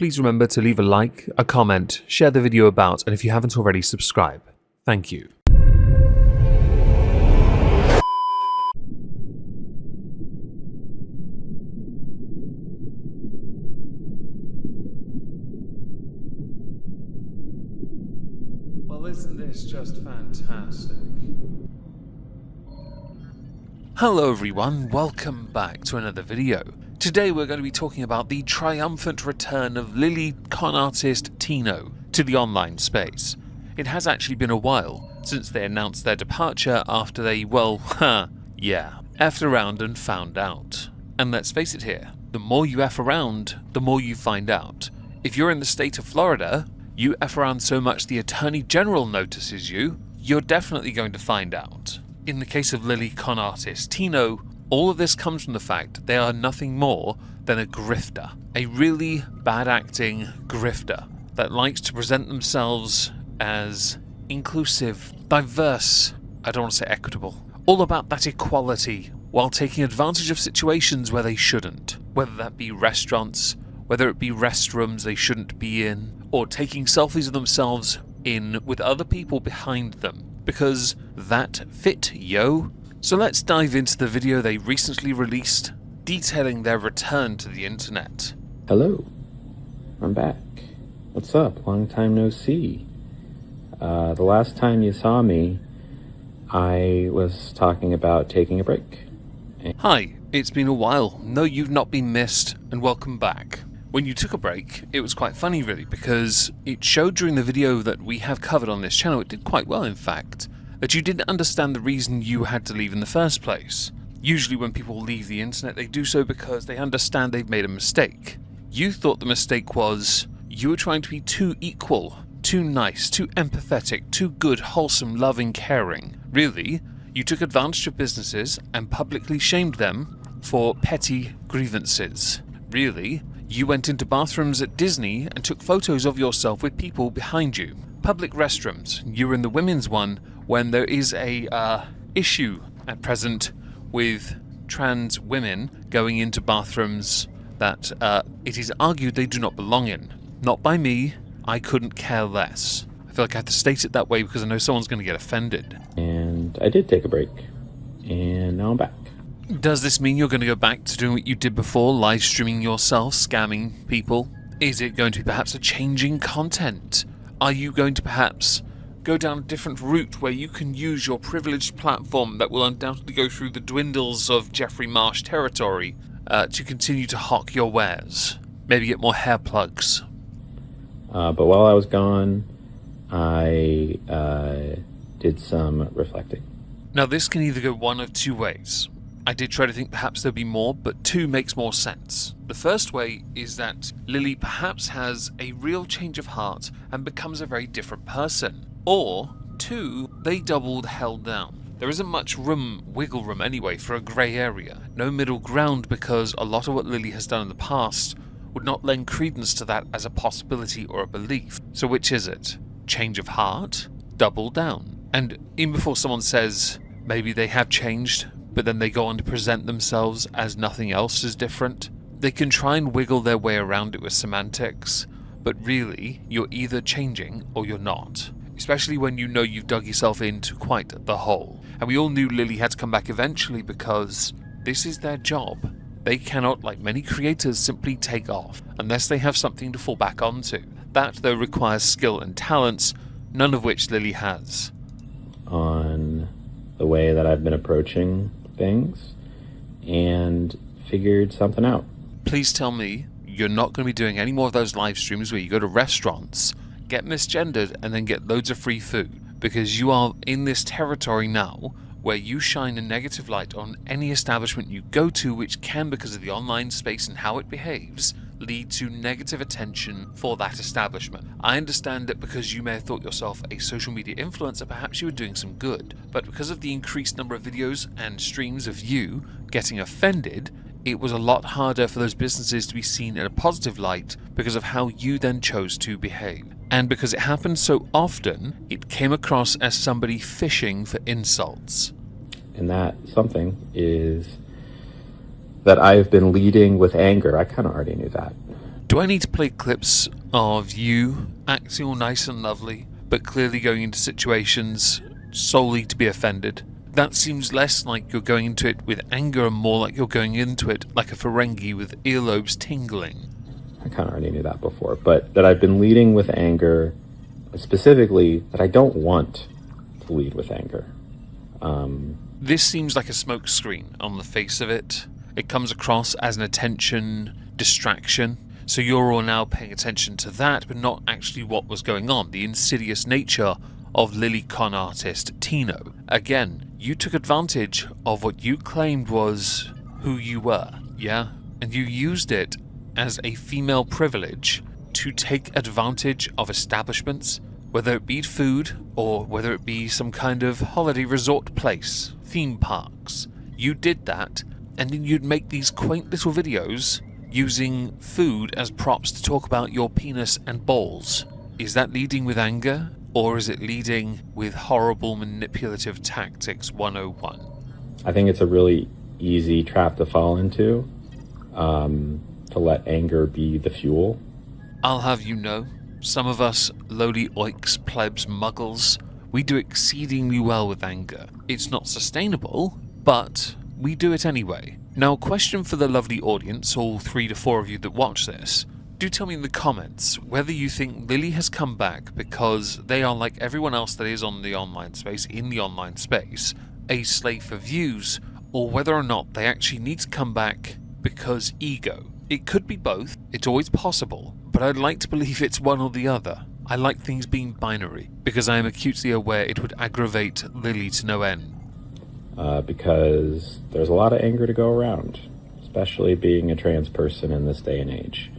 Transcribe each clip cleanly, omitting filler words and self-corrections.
please remember to leave a like, a comment, share the video about, and if you haven't already, subscribe. Thank you. Well, isn't this just fantastic? Hello everyone, welcome back to another video. Today we're going to be talking about the triumphant return of Lilly con artist Tino to the online space. It has actually been a while since they announced their departure after they, effed around and found out. And let's face it here, the more you F around, the more you find out. If you're in the state of Florida, you F around so much the Attorney General notices you, you're definitely going to find out. In the case of Lilly con artist Tino, all of this comes from the fact they are nothing more than a grifter. A really bad acting grifter that likes to present themselves as inclusive, diverse, I don't want to say equitable, all about that equality while taking advantage of situations where they shouldn't. Whether that be restaurants, whether it be restrooms they shouldn't be in, or taking selfies of themselves in with other people behind them. Because that fit, yo. So let's dive into the video they recently released, detailing their return to the internet. Hello, I'm back. What's up? Long time no see. The last time you saw me, I was talking about taking a break. Hi, it's been a while. No, you've not been missed, and welcome back. When you took a break, it was quite funny really, because it showed during the video that we have covered on this channel, it did quite well in fact, that you didn't understand the reason you had to leave in the first place. Usually when people leave the internet, they do so because they understand they've made a mistake. You thought the mistake was you were trying to be too equal, too nice, too empathetic, too good, wholesome, loving, caring. Really, you took advantage of businesses and publicly shamed them for petty grievances. Really, you went into bathrooms at Disney and took photos of yourself with people behind you. Public restrooms. You were in the women's one when there is a issue at present with trans women going into bathrooms that it is argued they do not belong in. Not by me. I couldn't care less. I feel like I have to state it that way because I know someone's going to get offended. And I did take a break. And now I'm back. Does this mean you're going to go back to doing what you did before, live streaming yourself, scamming people? Is it going to be perhaps a changing content? Are you going to perhaps go down a different route where you can use your privileged platform that will undoubtedly go through the dwindles of Jeffrey Marsh territory to continue to hawk your wares? Maybe get more hair plugs? But while I was gone, I did some reflecting. Now this can either go one of two ways. I did try to think perhaps there'd be more, but two makes more sense. The first way is that Lilly perhaps has a real change of heart and becomes a very different person. Or, two, they doubled hell down. There isn't much wiggle room anyway, for a grey area. No middle ground because a lot of what Lilly has done in the past would not lend credence to that as a possibility or a belief. So which is it? Change of heart? Double down. And even before someone says maybe they have changed, but then they go on to present themselves as nothing else is different, they can try and wiggle their way around it with semantics, but really, you're either changing or you're not. Especially when you know you've dug yourself into quite the hole. And we all knew Lilly had to come back eventually because this is their job. They cannot, like many creators, simply take off unless they have something to fall back onto. That, though, requires skill and talents, none of which Lilly has. On the way that I've been approaching things and figured something out. Please tell me you're not going to be doing any more of those live streams where you go to restaurants, get misgendered, and then get loads of free food, because you are in this territory now where you shine a negative light on any establishment you go to, which can, because of the online space and how it behaves, lead to negative attention for that establishment. I understand that because you may have thought yourself a social media influencer, perhaps you were doing some good, but because of the increased number of videos and streams of you getting offended, it was a lot harder for those businesses to be seen in a positive light because of how you then chose to behave. And because it happened so often, it came across as somebody fishing for insults. And that something is that I've been leading with anger. I kind of already knew that. Do I need to play clips of you acting all nice and lovely, but clearly going into situations solely to be offended? That seems less like you're going into it with anger and more like you're going into it like a Ferengi with earlobes tingling. I kind of already knew that before, but that I've been leading with anger, specifically that I don't want to lead with anger. This seems like a smokescreen on the face of it. It comes across as an attention distraction. So you're all now paying attention to that, but not actually what was going on. The insidious nature of Lilly con artist Tino. Again, you took advantage of what you claimed was who you were, yeah? And you used it as a female privilege to take advantage of establishments, whether it be food or whether it be some kind of holiday resort place, theme parks. You did that, and then you'd make these quaint little videos using food as props to talk about your penis and balls. Is that leading with anger, or is it leading with horrible manipulative tactics 101? I think it's a really easy trap to fall into, to let anger be the fuel. I'll have you know, some of us lowly oiks, plebs, muggles, we do exceedingly well with anger. It's not sustainable, but we do it anyway. Now, a question for the lovely audience, all 3 to 4 of you that watch this. Do tell me in the comments whether you think Lilly has come back because they are like everyone else that is on the online space, in the online space, a slave for views, or whether or not they actually need to come back because ego. It could be both, it's always possible, but I'd like to believe it's one or the other. I like things being binary, because I am acutely aware it would aggravate Lilly to no end. Because there's a lot of anger to go around, especially being a trans person in this day and age.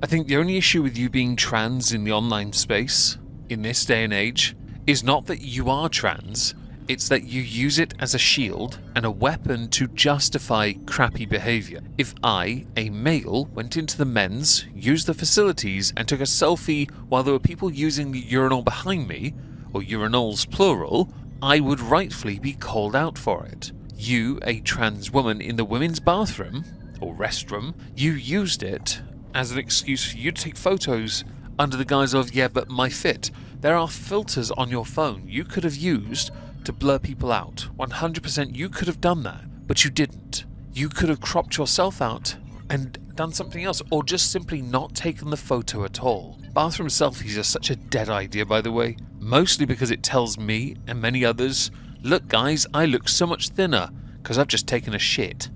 I think the only issue with you being trans in the online space, in this day and age, is not that you are trans, it's that you use it as a shield and a weapon to justify crappy behaviour. If I, a male, went into the men's, used the facilities, and took a selfie while there were people using the urinal behind me, or urinals plural, I would rightfully be called out for it. You, a trans woman in the women's bathroom, or restroom, you used it as an excuse for you to take photos under the guise of, yeah, but my fit. There are filters on your phone you could have used to blur people out. 100% you could have done that, but you didn't. You could have cropped yourself out and done something else, or just simply not taken the photo at all. Bathroom selfies are such a dead idea, by the way, mostly because it tells me and many others, look guys, I look so much thinner because I've just taken a shit.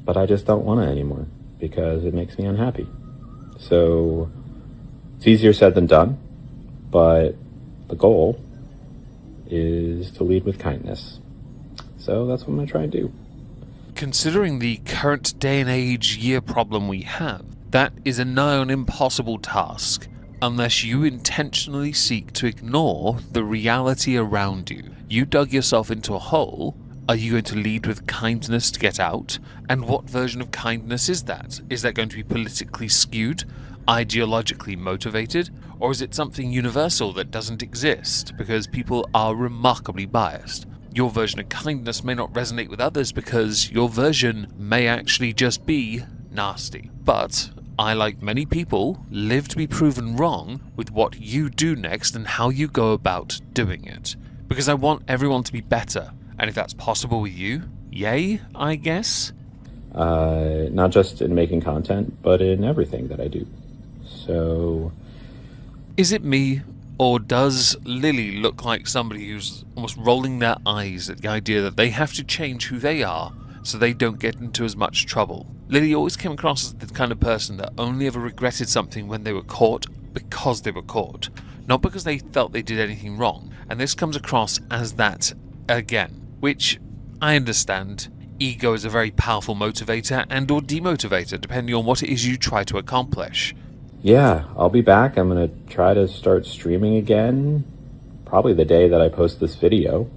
But I just don't want it anymore because it makes me unhappy. So it's easier said than done, but the goal is to lead with kindness. So that's what I'm going to try and do. Considering the current day and age year problem we have, that is a nigh on impossible task, unless you intentionally seek to ignore the reality around you. You dug yourself into a hole. Are you going to lead with kindness to get out? And what version of kindness is that? Is that going to be politically skewed, ideologically motivated, or is it something universal that doesn't exist because people are remarkably biased? Your version of kindness may not resonate with others because your version may actually just be nasty. But I, like many people, live to be proven wrong with what you do next and how you go about doing it. Because I want everyone to be better. And if that's possible with you, yay, I guess? Not just in making content, but in everything that I do. So... Is it me, or does Lilly look like somebody who's almost rolling their eyes at the idea that they have to change who they are so they don't get into as much trouble? Lilly always came across as the kind of person that only ever regretted something when they were caught because they were caught, not because they felt they did anything wrong. And this comes across as that again. Which, I understand, ego is a very powerful motivator and or demotivator, depending on what it is you try to accomplish. Yeah, I'll be back. I'm going to try to start streaming again, probably the day that I post this video.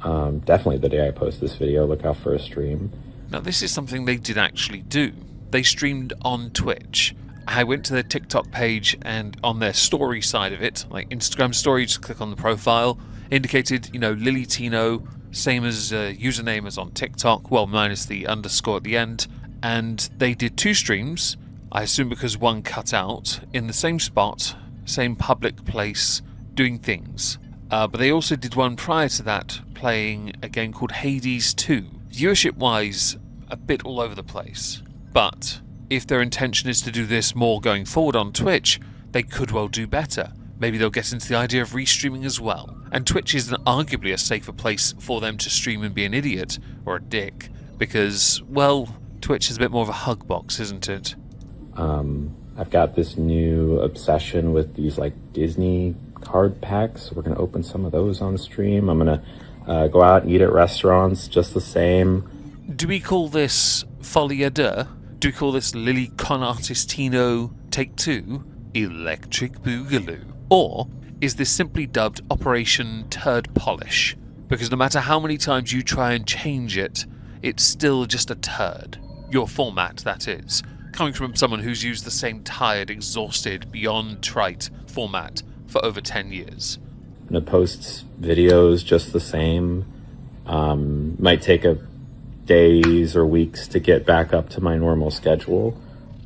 Definitely the day I post this video. Look out for a stream. Now, this is something they did actually do. They streamed on Twitch. I went to their TikTok page, and on their story side of it, like Instagram story, just click on the profile, indicated, Lilly Tino, same as username as on TikTok, well, minus the underscore at the end, and they did 2 streams, I assume because one cut out, in the same spot, same public place, doing things. But they also did one prior to that, playing a game called Hades 2. Viewership-wise, a bit all over the place. But if their intention is to do this more going forward on Twitch, they could well do better. Maybe they'll get into the idea of restreaming as well. And Twitch is arguably a safer place for them to stream and be an idiot, or a dick, because, well, Twitch is a bit more of a hug box, isn't it? I've got this new obsession with these like Disney card packs. We're going to open some of those on stream. I'm going to go out and eat at restaurants just the same. Do we call this Folie à Deux? Do we call this Lilly Con Artist Tino Take 2 Electric Boogaloo? Or is this simply dubbed Operation Turd Polish? Because no matter how many times you try and change it, it's still just a turd. Your format, that is. Coming from someone who's used the same tired, exhausted, beyond trite format for over 10 years. And it posts videos just the same. Might take days or weeks to get back up to my normal schedule.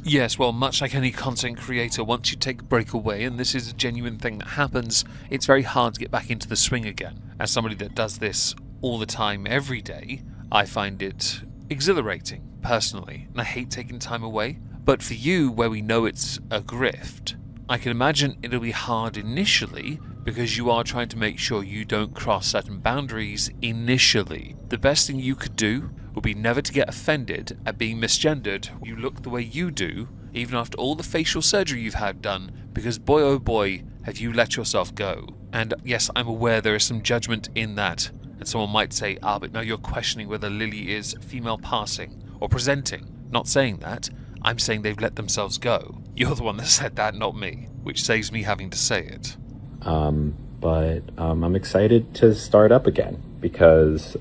Yes, well, much like any content creator, once you take a break away, and this is a genuine thing that happens, it's very hard to get back into the swing again. As somebody that does this all the time, every day, I find it exhilarating, personally, and I hate taking time away. But for you, where we know it's a grift, I can imagine it'll be hard initially, because you are trying to make sure you don't cross certain boundaries initially. The best thing you could do would be never to get offended at being misgendered. You look the way you do, even after all the facial surgery you've had done, because boy oh boy, have you let yourself go. And yes, I'm aware there is some judgment in that, and someone might say, but now you're questioning whether Lilly is female passing or presenting. Not saying that, I'm saying they've let themselves go. You're the one that said that, not me, which saves me having to say it. But I'm excited to start up again, because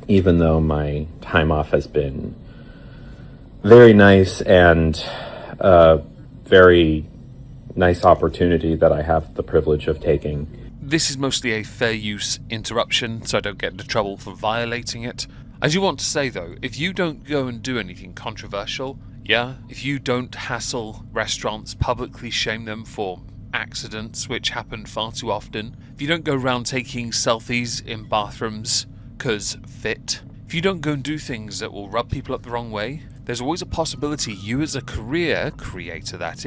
even though my time off has been very nice and a very nice opportunity that I have the privilege of taking. This is mostly a fair use interruption, so I don't get into trouble for violating it. I do want to say though, if you don't go and do anything controversial, if you don't hassle restaurants, publicly shame them for accidents, which happen far too often, if you don't go around taking selfies in bathrooms, cause fit, if you don't go and do things that will rub people up the wrong way, there's always a possibility you as a career creator, that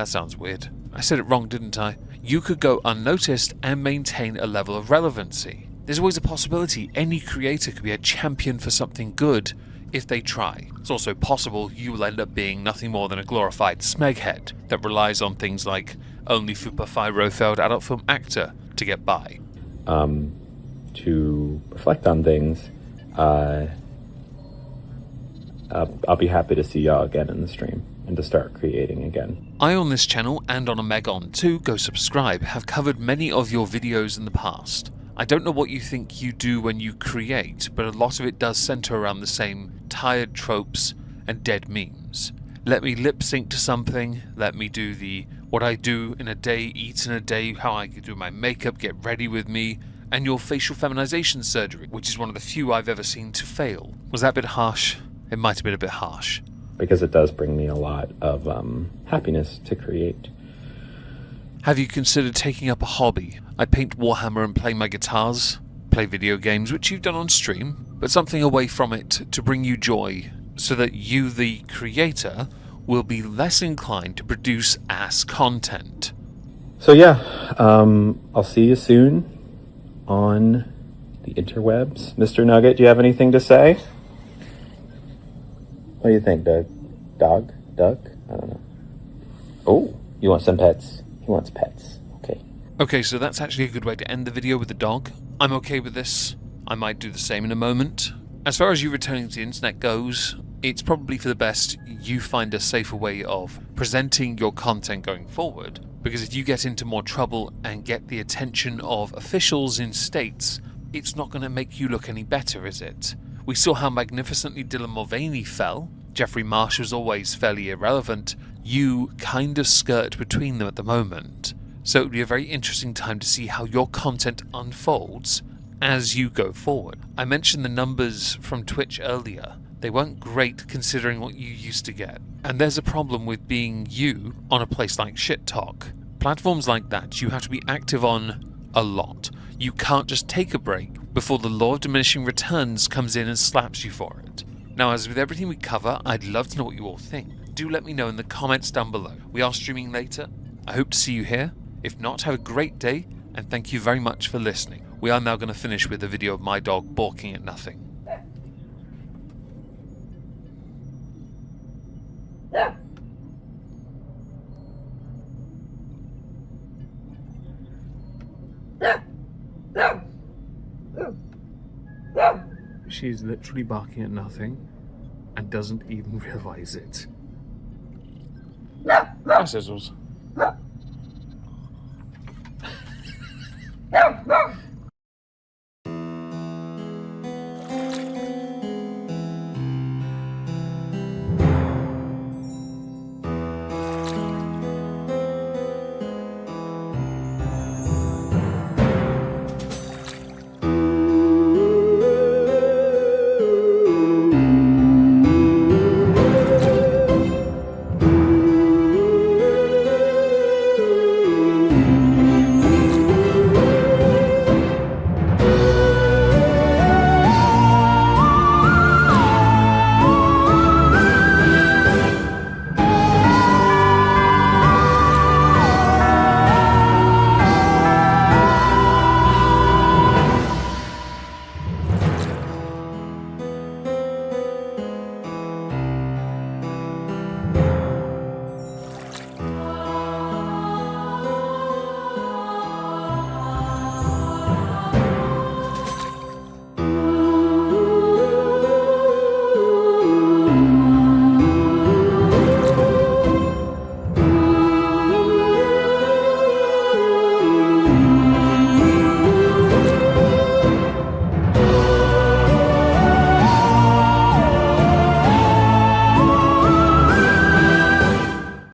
sounds weird. I said it wrong, didn't I? You could go unnoticed and maintain a level of relevancy. There's always a possibility any creator could be a champion for something good if they try. It's also possible you will end up being nothing more than a glorified smeghead that relies on things like only Fupa Fyro failed adult film actor to get by. To reflect on things, I'll be happy to see y'all again in the stream and to start creating again. I on this channel and on Omegon too, go subscribe, have covered many of your videos in the past. I don't know what you think you do when you create, but a lot of it does center around the same tired tropes and dead memes. Let me lip sync to something, let me do what I do in a day, eat in a day, how I do my makeup, get ready with me, and your facial feminization surgery, which is one of the few I've ever seen to fail. Was that a bit harsh? It might have been a bit harsh. Because it does bring me a lot of happiness to create. Have you considered taking up a hobby? I paint Warhammer and play my guitars, play video games, which you've done on stream, but something away from it to bring you joy, so that you, the creator, will be less inclined to produce ass content. So I'll see you soon on the interwebs. Mr. Nugget, do you have anything to say? What do you think, Doug? Dog? Duck? I don't know. Oh, you want some pets? He wants pets. Okay, so that's actually a good way to end the video with the dog. I'm okay with this. I might do the same in a moment. As far as you returning to the internet goes, it's probably for the best you find a safer way of presenting your content going forward, because if you get into more trouble and get the attention of officials in states, it's not going to make you look any better, is it? We saw how magnificently Dylan Mulvaney fell. Jeffrey Marsh was always fairly irrelevant. You kind of skirt between them at the moment. So it would be a very interesting time to see how your content unfolds as you go forward. I mentioned the numbers from Twitch earlier. They weren't great considering what you used to get. And there's a problem with being you on a place like Shit Talk. Platforms like that you have to be active on a lot. You can't just take a break before the law of diminishing returns comes in and slaps you for it. Now, as with everything we cover, I'd love to know what you all think. Do let me know in the comments down below. We are streaming later. I hope to see you here. If not, have a great day, and thank you very much for listening. We are now going to finish with a video of my dog balking at nothing. She's literally barking at nothing and doesn't even realize it. Hi, Sizzles.